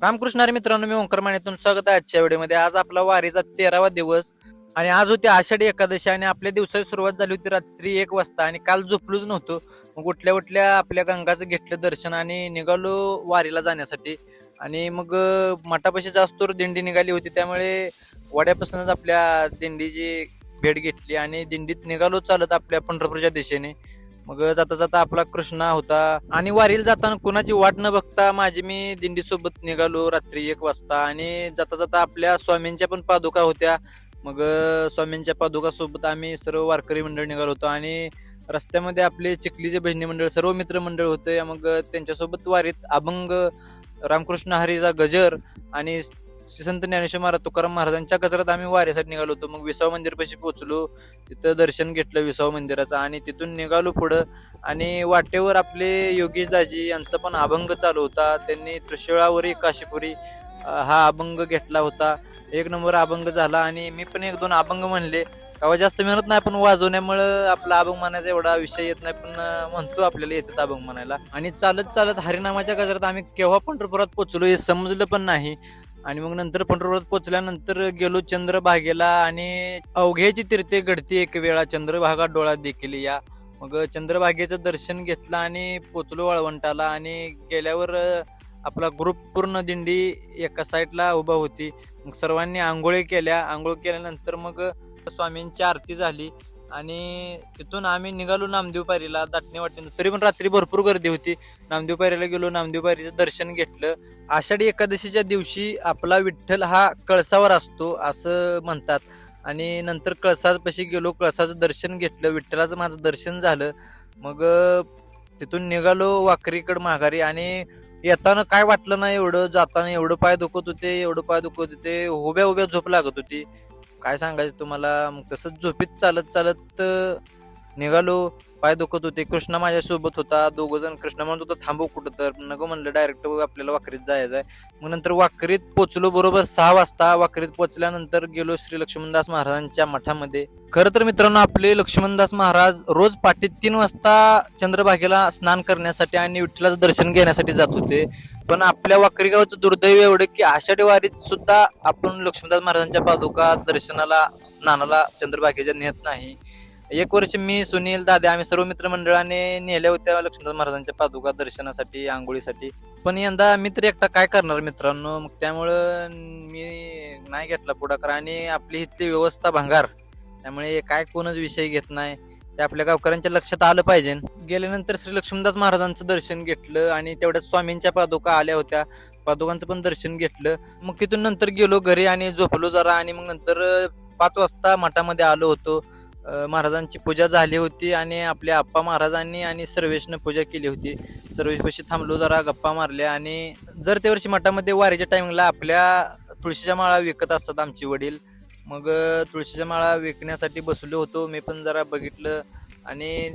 रामकृष्ण हरी मित्रांनो, मी ओंकार माने तुमचं स्वागत आहे आजच्या व्हिडिओमध्ये. आज आपला वारीचा 13वा दिवस आणि आज होती आषाढी एकादशी आणि आपल्या दिवसाची सुरुवात झाली होती रात्री 1 वाजता आणि काल झोपलोच नव्हतो. मग उठल्या उठल्या आपल्या गंगाचं घेतलं दर्शन आणि निघालो वारीला जाण्यासाठी. आणि मग मठापाशी जास्त दिंडी निघाली होती, त्यामुळे वाड्यापासूनच आपल्या दिंडीची भेट घेतली आणि दिंडीत निघालो चालत आपल्या पंढरपूरच्या दिशेने. मग जाता जाता आपला कृष्णा होता आणि वारीला जाताना कुणाची वाट न बघता मी दिंडी सोबत निघालो रात्री 1 वाजता. आणि जाता जाता आपल्या स्वामींच्या पण पादुका होत्या. मग स्वामींच्या पादुका सोबत आम्ही सर्व वारकरी मंडळ निघालो होतो आणि रस्त्यामध्ये आपले चिखलीचे भजनी मंडळ सर्व मित्रमंडळ होते. मग त्यांच्यासोबत वारीत अभंग, रामकृष्ण हरीचा गजर आणि संत ज्ञानेश्वर महाराज तुकाराम महाराजांच्या गजरात आम्ही वारीसाठी निघालो होतो. मग विसाव मंदिरपाशी पोहोचलो, तिथं दर्शन घेतलं विसाव मंदिराचं आणि तिथून निघालो पुढं. आणि वाटेवर आपले योगेश दाजी यांचा पण अभंग चालू होता. त्यांनी त्रिशूळावरी काशीपुरी हा अभंग घेतला होता. 1 नंबर अभंग झाला आणि मी पण 1-2 अभंग म्हणले. तेव्हा जास्त मेहनत नाही, पण वाजवण्यामुळं आपला अभंग म्हणायचा एवढा विषय येत नाही, पण म्हणतो आपल्याला येतात अभंग म्हणायला. आणि चालत चालत हरिनामाच्या गजरात आम्ही केव्हा पंढरपुरात पोहोचलो हे समजलं पण नाही. आणि मग नंतर पंढरपुरात पोहोचल्यानंतर गेलो चंद्रभागेला आणि अवघ्याची तीर्थे घडती एक वेळा, चंद्रभागा डोळा देखील या. मग चंद्रभागेचं दर्शन घेतलं आणि पोचलो वाळवंटाला. आणि गेल्यावर आपला ग्रुप पूर्ण दिंडी एका साईडला उभा होती. मग सर्वांनी आंघोळी केल्या. आंघोळ केल्यानंतर मग स्वामींची आरती झाली आणि तिथून आम्ही निघालो नामदेव पायरीला दाटणे वाटेनं. तरी पण रात्री भरपूर गर्दी होती. नामदेव पायरीला गेलो, नामदेव पायरीचं दर्शन घेतलं. आषाढी एकादशीच्या दिवशी आपला विठ्ठल हा कळसावर असतो असं म्हणतात. आणि नंतर कळसापाशी गेलो, कळसाचं दर्शन घेतलं, विठ्ठलाचं माझं दर्शन झालं. मग तिथून निघालो वाकरीकडं माघारी. आणि येताना काय वाटलं नाही एवढं, जाताना एवढं पाय दुखत होते, उभ्या उभ्या झोप लागत होती, काय सांगायचं तुम्हाला. मग तसंच झोपीत चालत चालत निघालो, पाय दुखत होते. कृष्णा माझ्यासोबत होता, 2 जण. कृष्णा म्हणत होता थांबव कुठं, तर नको म्हणलं डायरेक्ट आपल्याला वाकरीत जायचं आहे. मग नंतर वाकरीत पोचलो बरोबर 6 वाजता. वाकरीत पोचल्यानंतर गेलो श्री लक्ष्मणदास महाराजांच्या मठामध्ये. खरं तर मित्रांनो, आपले लक्ष्मणदास महाराज रोज पहाटे 3 वाजता चंद्रभागेला स्नान करण्यासाठी आणि विठ्ठलाचं दर्शन घेण्यासाठी जात होते. पण आपल्या वाकरी गावचं दुर्दैव एवढं की आषाढी वारीत सुद्धा आपण लक्ष्मणदास महाराजांच्या पादुका दर्शनाला, स्नानाला चंद्रभागेच्या नेत नाही. 1 वर्ष मी, सुनील, दादा आम्ही सर्व मित्रमंडळाने नेल्या होत्या लक्ष्मणदास महाराजांच्या पादुका दर्शनासाठी, आंघोळीसाठी. पण यंदा मी तर एकटा काय करणार मित्रांनो, मग त्यामुळं मी नाही घेतला पुढाकार. आणि आपली इथली व्यवस्था भंगार, त्यामुळे काय कोणच विषय घेत नाही. ते आपल्या गावकऱ्यांच्या लक्षात आलं पाहिजे. गेल्यानंतर श्री लक्ष्मणदास महाराजांचं दर्शन घेतलं आणि तेवढ्यात स्वामींच्या पादुका आल्या होत्या, पादुकांचं पण दर्शन घेतलं. मग तिथून नंतर गेलो घरी आणि झोपलो जरा. आणि मग नंतर 5 वाजता मठामध्ये आलो होतो. महाराजांची पूजा झाली होती आणि आपल्या आप्पा महाराजांनी आणि सर्वेशनं पूजा केली होती. सर्वेशपाशी थांबलो, जरा गप्पा मारल्या. आणि जर त्या वर्षी मठामध्ये वारीच्या टायमिंगला आपल्या तुळशीच्या माळा विकत असतात आमचे वडील. मग तुळशीच्या माळा विकण्यासाठी बसलो होतो. मी पण जरा बघितलं आणि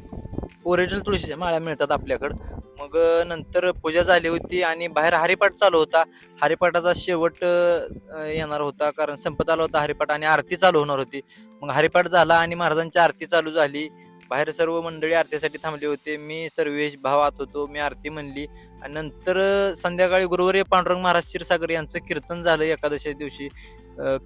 ओरिजिनल तुळशीच्या माळा मिळतात आपल्याकडं. मग नंतर पूजा झाली होती आणि बाहेर हरिपाठ चालू होता. हरिपाठाचा शेवट येणार होता, कारण संपत आला होता हरिपाठ आणि आरती चालू होणार होती. मग हरिपाठ झाला आणि महाराजांची आरती चालू झाली. बाहेर सर्व मंडळी आरतीसाठी थांबले होते. मी, सर्वेश, भाव आत होतो. मी आरती म्हणली आणि नंतर संध्याकाळी गुरुवर्य पांडुरंग महाराज क्षीरसागर यांचं कीर्तन झालं एकादशी दिवशी.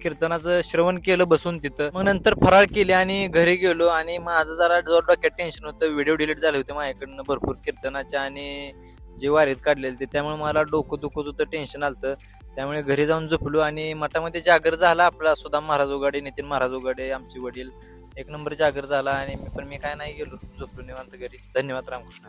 कीर्तनाचं श्रवण केलं बसून तिथं. मग नंतर फराळ केले आणि घरी गेलो. आणि माझं जरा डोक्यात टेन्शन होतं, व्हिडिओ डिलीट झाले होते माझ्याकडनं भरपूर कीर्तनाच्या आणि जे वारीत काढलेले ते, त्यामुळे मला डोकं दुखत होतं, टेन्शन आलं. त्यामुळे घरी जाऊन झोपलो आणि मठामध्ये जागर झाला आपला सुदाम महाराज उगाडे, नितीन महाराज उगाडे आमचे वडील. 1 नंबर जागर झाला आणि मी काय नाही गेलो, झोपलो निवांत घरी. धन्यवाद. रामकृष्ण.